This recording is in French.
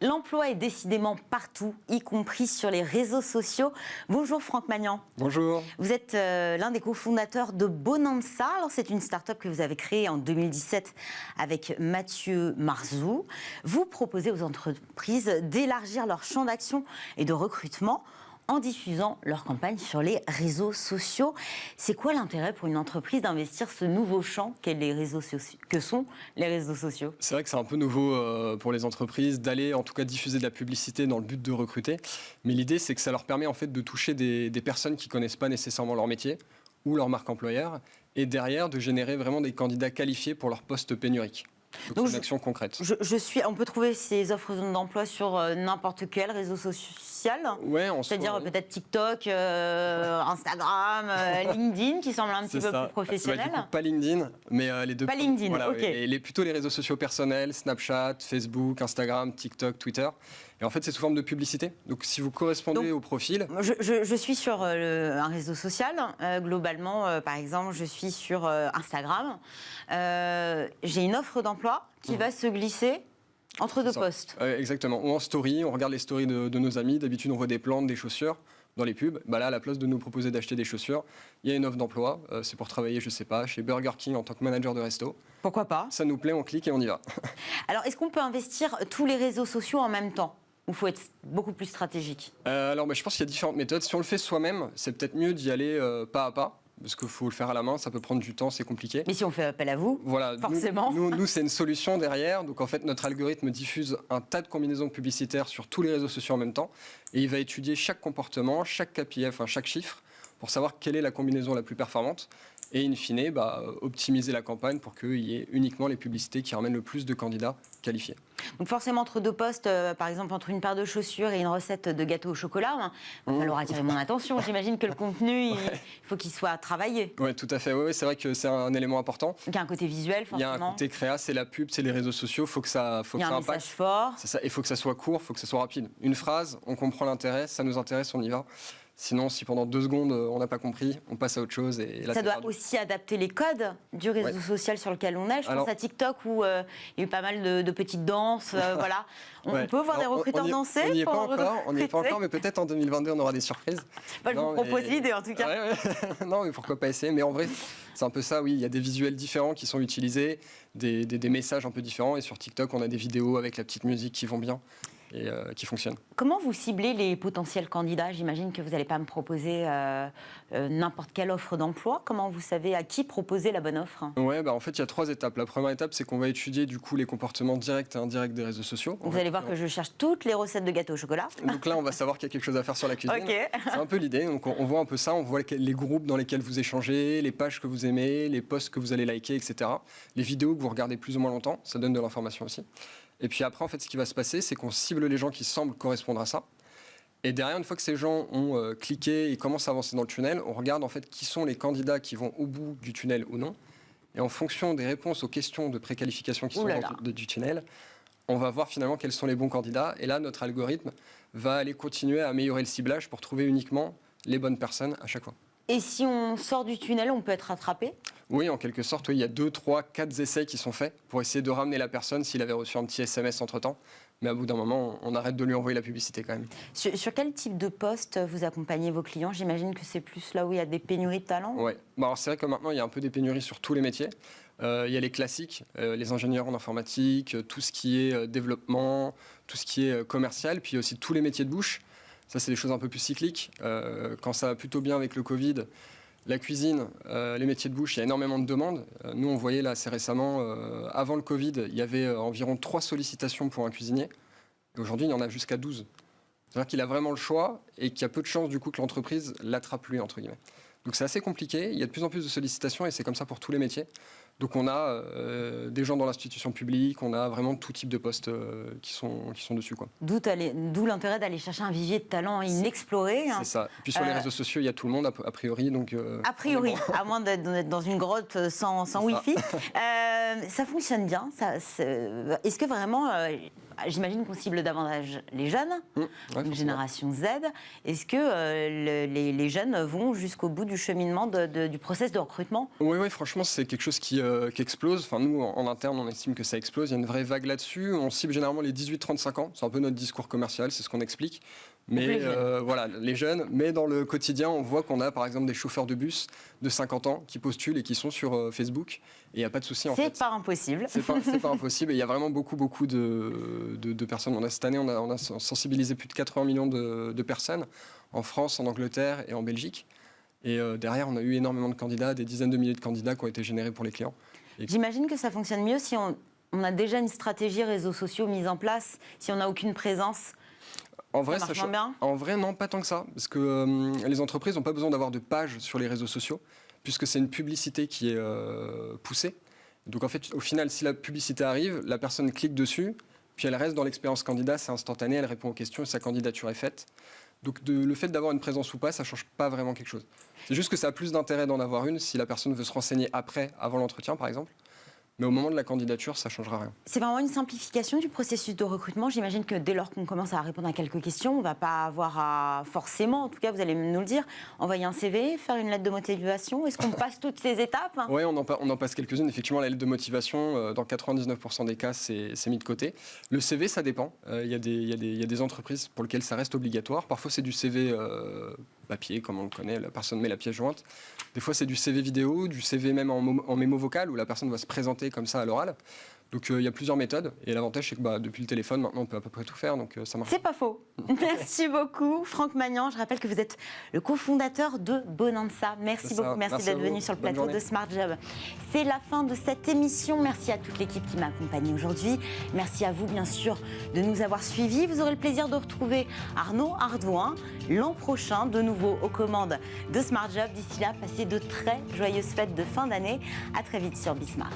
L'emploi est décidément partout, y compris sur les réseaux sociaux. Bonjour Franck Magnan. Bonjour. Vous êtes l'un des cofondateurs de Bonanza. Alors, c'est une start-up que vous avez créée en 2017 avec Mathieu Marzou. Vous proposez aux entreprises d'élargir leur champ d'action et de recrutement en diffusant leur campagne sur les réseaux sociaux. C'est quoi l'intérêt pour une entreprise d'investir ce nouveau champ que sont les réseaux sociaux? C'est vrai que c'est un peu nouveau pour les entreprises d'aller en tout cas diffuser de la publicité dans le but de recruter. Mais l'idée, c'est que ça leur permet en fait de toucher des personnes qui ne connaissent pas nécessairement leur métier ou leur marque employeur et derrière de générer vraiment des candidats qualifiés pour leur poste pénurique. Donc c'est une action concrète. On peut trouver ces offres d'emploi sur n'importe quel réseau social. Ouais, c'est-à-dire peut-être TikTok, Instagram, LinkedIn, qui semble un petit peu plus professionnel. Du coup, pas LinkedIn, mais les deux. Pas LinkedIn, voilà, ok. Et plutôt les réseaux sociaux personnels, Snapchat, Facebook, Instagram, TikTok, Twitter. Et en fait, c'est sous forme de publicité. Donc, si vous correspondez au profil... Je suis sur un réseau social. Globalement, par exemple, je suis sur Instagram. J'ai une offre d'emploi qui va se glisser entre deux postes. Exactement. Ou en story, on regarde les stories de nos amis. D'habitude, on voit des plantes, des chaussures dans les pubs. Bah là, à la place de nous proposer d'acheter des chaussures, il y a une offre d'emploi. C'est pour travailler, je sais pas, chez Burger King en tant que manager de resto. Pourquoi pas? Ça nous plaît, on clique et on y va. Alors, est-ce qu'on peut investir tous les réseaux sociaux en même temps? Ou il faut être beaucoup plus stratégique? Alors, je pense qu'il y a différentes méthodes. Si on le fait soi-même, c'est peut-être mieux d'y aller pas à pas. Parce qu'il faut le faire à la main, ça peut prendre du temps, c'est compliqué. Mais si on fait appel à vous, voilà, forcément. Nous, c'est une solution derrière. Donc, en fait, notre algorithme diffuse un tas de combinaisons publicitaires sur tous les réseaux sociaux en même temps. Et il va étudier chaque comportement, chaque KPI, enfin chaque chiffre, pour savoir quelle est la combinaison la plus performante. Et in fine, optimiser la campagne pour qu'il y ait uniquement les publicités qui ramènent le plus de candidats qualifiés. Donc forcément, entre deux postes, par exemple entre une paire de chaussures et une recette de gâteau au chocolat, il va falloir attirer mon attention. J'imagine que le contenu, il faut qu'il soit travaillé. Oui, tout à fait. Ouais, c'est vrai que c'est un élément important. Donc il y a un côté visuel, forcément. Il y a un côté créa, c'est la pub, c'est les réseaux sociaux. Faut que ça il y a un message fort. C'est ça. Il faut que ça soit court, il faut que ça soit rapide. Une phrase, on comprend l'intérêt, ça nous intéresse, on y va. Sinon, si pendant 2 secondes, on n'a pas compris, on passe à autre chose. Et là, ça doit aussi adapter les codes du réseau social sur lequel on est. Je pense à TikTok où il y a eu pas mal de petites danses. Voilà. On peut voir des recruteurs danser. On n'y est pas encore, mais peut-être en 2022, on aura des surprises. Je vous propose l'idée, en tout cas. Non, mais pourquoi pas essayer? Mais en vrai, c'est un peu ça, oui. Il y a des visuels différents qui sont utilisés, des messages un peu différents. Et sur TikTok, on a des vidéos avec la petite musique qui vont bien. Et qui fonctionne. Comment vous ciblez les potentiels candidats? J'imagine que vous n'allez pas me proposer n'importe quelle offre d'emploi. Comment vous savez à qui proposer la bonne offre? Ouais, en fait, il y a 3 étapes. La première étape, c'est qu'on va étudier du coup les comportements directs et indirects des réseaux sociaux. Vous allez voir que je cherche toutes les recettes de gâteaux au chocolat. Donc là, on va savoir qu'il y a quelque chose à faire sur la cuisine. Okay. C'est un peu l'idée. Donc on voit un peu ça, on voit les groupes dans lesquels vous échangez, les pages que vous aimez, les posts que vous allez liker, etc. Les vidéos que vous regardez plus ou moins longtemps, ça donne de l'information aussi. Et puis après, en fait, ce qui va se passer, c'est qu'on cible les gens qui semblent correspondre à ça. Et derrière, une fois que ces gens ont cliqué et commencent à avancer dans le tunnel, on regarde en fait qui sont les candidats qui vont au bout du tunnel ou non. Et en fonction des réponses aux questions de préqualification qui sont du tunnel, on va voir finalement quels sont les bons candidats. Et là, notre algorithme va aller continuer à améliorer le ciblage pour trouver uniquement les bonnes personnes à chaque fois. Et si on sort du tunnel, on peut être rattrapé? Oui, en quelque sorte, oui. Il y a 2, 3, 4 essais qui sont faits pour essayer de ramener la personne s'il avait reçu un petit SMS entre-temps. Mais à bout d'un moment, on arrête de lui envoyer la publicité quand même. Sur quel type de poste vous accompagnez vos clients? J'imagine que c'est plus là où il y a des pénuries de talents. Oui, alors c'est vrai que maintenant, il y a un peu des pénuries sur tous les métiers. Il y a les classiques, les ingénieurs en informatique, tout ce qui est développement, tout ce qui est commercial, puis aussi tous les métiers de bouche. Ça, c'est des choses un peu plus cycliques. Quand ça va plutôt bien avec le Covid, la cuisine, les métiers de bouche, il y a énormément de demandes. Nous, on voyait là assez récemment, avant le Covid, il y avait environ 3 sollicitations pour un cuisinier. Et aujourd'hui, il y en a jusqu'à 12. C'est-à-dire qu'il a vraiment le choix et qu'il y a peu de chances du coup que l'entreprise l'attrape lui, entre guillemets. Donc c'est assez compliqué. Il y a de plus en plus de sollicitations et c'est comme ça pour tous les métiers. Donc on a des gens dans l'institution publique, on a vraiment tout type de postes qui sont dessus, quoi. D'où l'intérêt d'aller chercher un vivier de talents inexploré. C'est ça. Et puis sur les réseaux sociaux, il y a tout le monde a priori. Donc, a priori, à moins d'être dans une grotte sans Wi-Fi. Ça fonctionne bien. Est-ce que vraiment, j'imagine qu'on cible davantage les jeunes, une génération Z. Est-ce que les jeunes vont jusqu'au bout du cheminement du process de recrutement? Oui, franchement, c'est quelque chose qui explose. Enfin, nous, en interne, on estime que ça explose. Il y a une vraie vague là-dessus. On cible généralement les 18-35 ans. C'est un peu notre discours commercial, c'est ce qu'on explique. Mais voilà, les jeunes. Mais dans le quotidien, on voit qu'on a par exemple des chauffeurs de bus de 50 ans qui postulent et qui sont sur Facebook. Et il n'y a pas de souci en fait. C'est pas impossible. C'est pas impossible. Et il y a vraiment beaucoup de personnes. Cette année, on a sensibilisé plus de 80 millions de personnes en France, en Angleterre et en Belgique. Et derrière, on a eu énormément de candidats, des dizaines de milliers de candidats qui ont été générés pour les clients. J'imagine que ça fonctionne mieux si on a déjà une stratégie réseaux sociaux mise en place, si on n'a aucune présence. En vrai, ça marche bien. En vrai, non, pas tant que ça. Parce que les entreprises n'ont pas besoin d'avoir de page sur les réseaux sociaux, puisque c'est une publicité qui est poussée. Donc en fait, au final, si la publicité arrive, la personne clique dessus, puis elle reste dans l'expérience candidat, c'est instantané, elle répond aux questions et sa candidature est faite. Donc le fait d'avoir une présence ou pas, ça ne change pas vraiment quelque chose. C'est juste que ça a plus d'intérêt d'en avoir une si la personne veut se renseigner après, avant l'entretien par exemple. Mais au moment de la candidature, ça ne changera rien. C'est vraiment une simplification du processus de recrutement. J'imagine que dès lors qu'on commence à répondre à quelques questions, on ne va pas avoir à forcément, en tout cas vous allez nous le dire, envoyer un CV, faire une lettre de motivation. Est-ce qu'on passe toutes ces étapes? Oui, on en passe quelques-unes. Effectivement, la lettre de motivation, dans 99% des cas, c'est mis de côté. Le CV, ça dépend. Il y a des entreprises pour lesquelles ça reste obligatoire. Parfois, c'est du CV papier, comme on le connaît, la personne met la pièce jointe. Des fois, c'est du CV vidéo, du CV même en mémo vocal, où la personne va se présenter comme ça à l'oral. Donc il y a plusieurs méthodes et l'avantage c'est que depuis le téléphone maintenant on peut à peu près tout faire, donc ça marche. C'est pas faux. Merci beaucoup Franck Magnant. Je rappelle que vous êtes le cofondateur de Bonanza. Merci beaucoup, merci d'être venu sur le plateau de Smart Job. C'est la fin de cette émission. Merci à toute l'équipe qui m'a accompagnée aujourd'hui. Merci à vous bien sûr de nous avoir suivis. Vous aurez le plaisir de retrouver Arnaud Ardouin l'an prochain de nouveau aux commandes de Smart Job. D'ici là, passez de très joyeuses fêtes de fin d'année. À très vite sur Bismart.